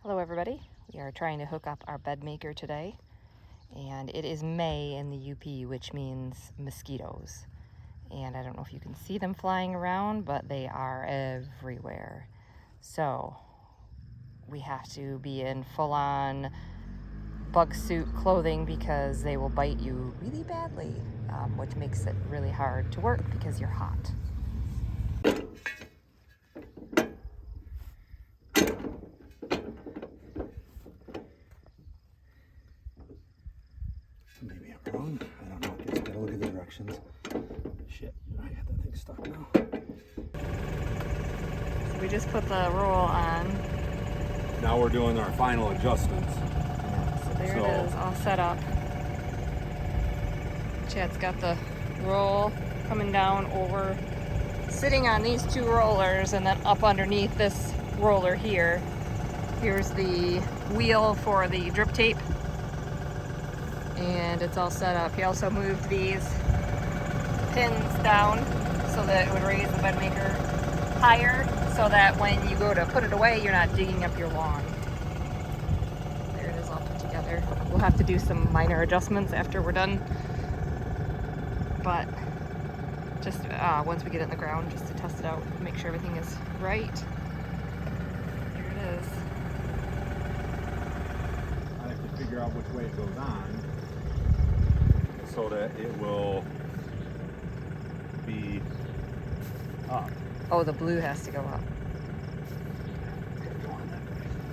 Hello everybody, we are trying to hook up our Bedmaker today, and it is May in the UP, which means mosquitoes. And I don't know if you can see them flying around, but they are everywhere. So we have to be in full-on bug suit clothing because they will bite you really badly, which makes it really hard to work because you're hot. Maybe I'm wrong. I don't know. Just gotta look at the directions. Shit, I got that thing stuck now. So we just put the roll on. Now we're doing our final adjustments. So there it is, all set up. Chad's got the roll coming down over, sitting on these two rollers, and then up underneath this roller here. Here's the wheel for the drip tape. And it's all set up. He also moved these pins down so that it would raise the Bedmaker higher, so that when you go to put it away, you're not digging up your lawn. There it is all put together. We'll have to do some minor adjustments after we're done, but just once we get it in the ground, just to test it out, make sure everything is right. Here it is. I have to figure out which way it goes on so that it will be up. Oh, the blue has to go up.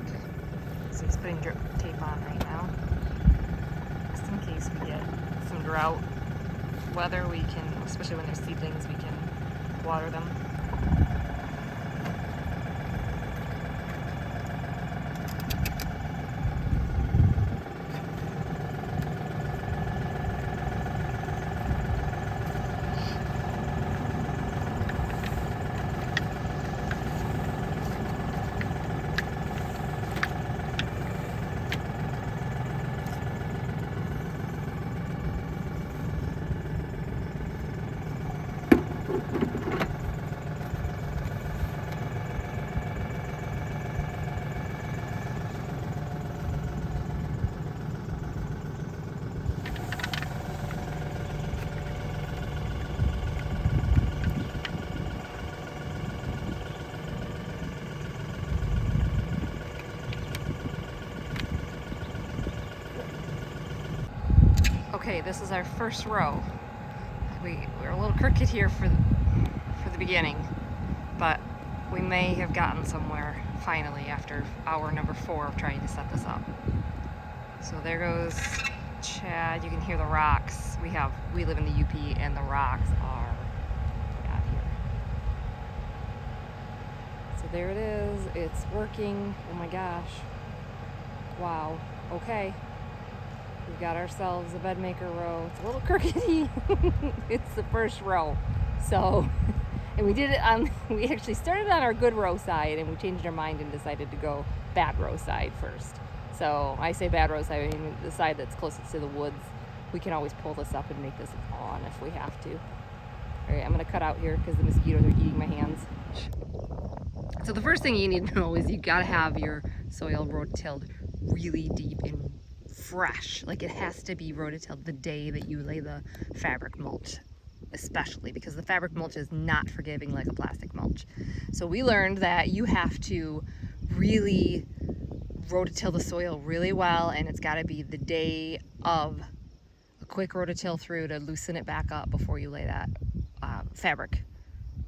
Okay. So he's putting drip tape on right now, just in case we get some drought weather. We can, especially when there's seedlings, we can water them. Okay, this is our first row. We're a little crooked here for the beginning, but we may have gotten somewhere finally after hour number 4 of trying to set this up. So there goes Chad. You can hear the rocks. We live in the UP, and the rocks are out here. So there it is. It's working. Oh my gosh. Wow. Okay. We've got ourselves a Bedmaker row. It's a little crookedy. It's the first row. So, and we actually started on our good row side, and we changed our mind and decided to go bad row side first. So I say bad row side, I mean the side that's closest to the woods. We can always pull this up and make this on if we have to. All right, I'm gonna cut out here because the mosquitoes are eating my hands. So the first thing you need to know is you gotta have your soil rototilled really deep and fresh. Like, it has to be rototilled the day that you lay the fabric mulch, especially because the fabric mulch is not forgiving like a plastic mulch. So we learned that you have to really rototill the soil really well, and it's got to be the day of a quick rototill through to loosen it back up before you lay that fabric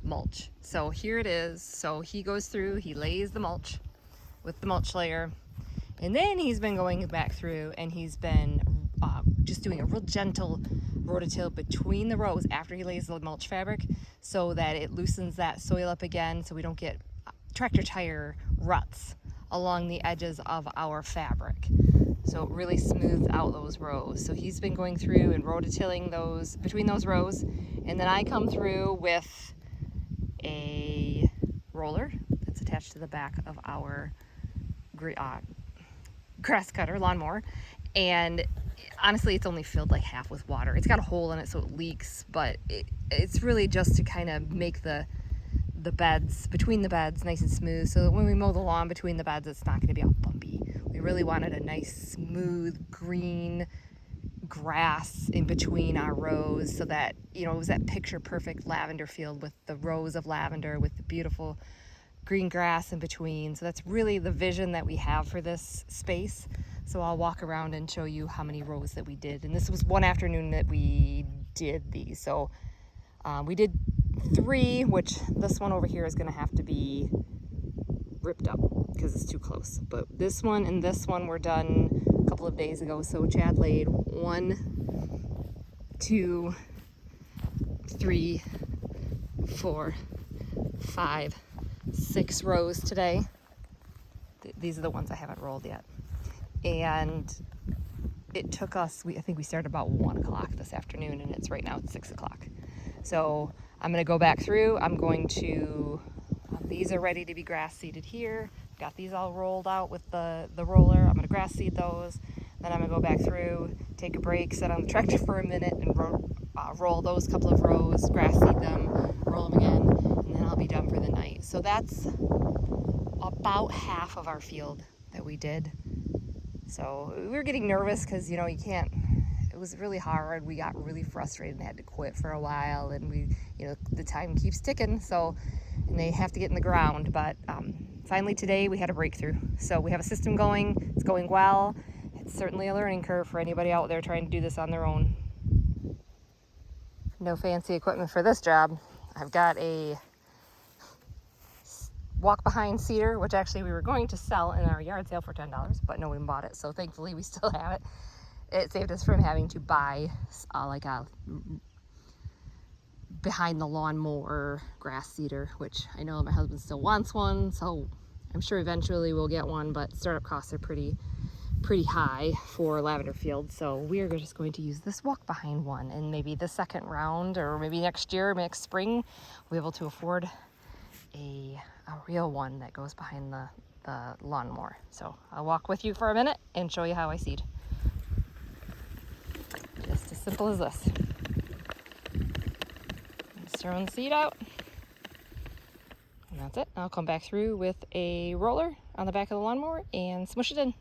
mulch. So here it is. So he goes through, he lays the mulch with the mulch layer, and then he's been going back through and he's been just doing a real gentle rototill between the rows after he lays the mulch fabric, so that it loosens that soil up again, so we don't get tractor tire ruts along the edges of our fabric. So it really smooths out those rows. So he's been going through and rototilling those between those rows, and then I come through with a roller that's attached to the back of our grass cutter lawnmower, and honestly it's only filled like half with water. It's got a hole in it so it leaks, but it's really just to kind of make the the beds, between the beds, nice and smooth, so that when we mow the lawn between the beds, it's not going to be all bumpy. We really wanted a nice, smooth, green grass in between our rows, so that, you know, it was that picture perfect lavender field with the rows of lavender with the beautiful green grass in between. So that's really the vision that we have for this space. So I'll walk around and show you how many rows that we did. And this was one afternoon that we did these. So we did 3, which this one over here is going to have to be ripped up because it's too close. But this one and this one were done a couple of days ago. So Chad laid 1, 2, 3, 4, 5, 6 rows today. These are the ones I haven't rolled yet. And it took us, I think we started about 1 o'clock this afternoon, and it's right now it's 6 o'clock. So I'm going to go back through. I'm going to, these are ready to be grass seeded here. Got these all rolled out with the roller. I'm going to grass seed those. Then I'm going to go back through, take a break, sit on the tractor for a minute, and roll those couple of rows, grass seed them, roll them again, and then I'll be done for the night. So that's about half of our field that we did. So we were getting nervous because, you know, you can't, it was really hard. We got really frustrated and had to quit for a while, and we, you know, the time keeps ticking, so, and they have to get in the ground. But finally today we had a breakthrough. So we have a system going, it's going well. It's certainly a learning curve for anybody out there trying to do this on their own. No fancy equipment for this job. I've got a walk behind seeder, which actually we were going to sell in our yard sale for $10, but no one bought it, so thankfully we still have it. It saved us from having to buy like a behind the lawnmower grass seeder, which I know my husband still wants one, so I'm sure eventually we'll get one, but startup costs are pretty high for lavender fields. So we are just going to use this walk behind one, and maybe the second round, or maybe next year, next spring, we'll be able to afford a real one that goes behind the lawnmower. So I'll walk with you for a minute and show you how I seed. Just as simple as this. Just throwing the seed out. And that's it. I'll come back through with a roller on the back of the lawnmower and smush it in.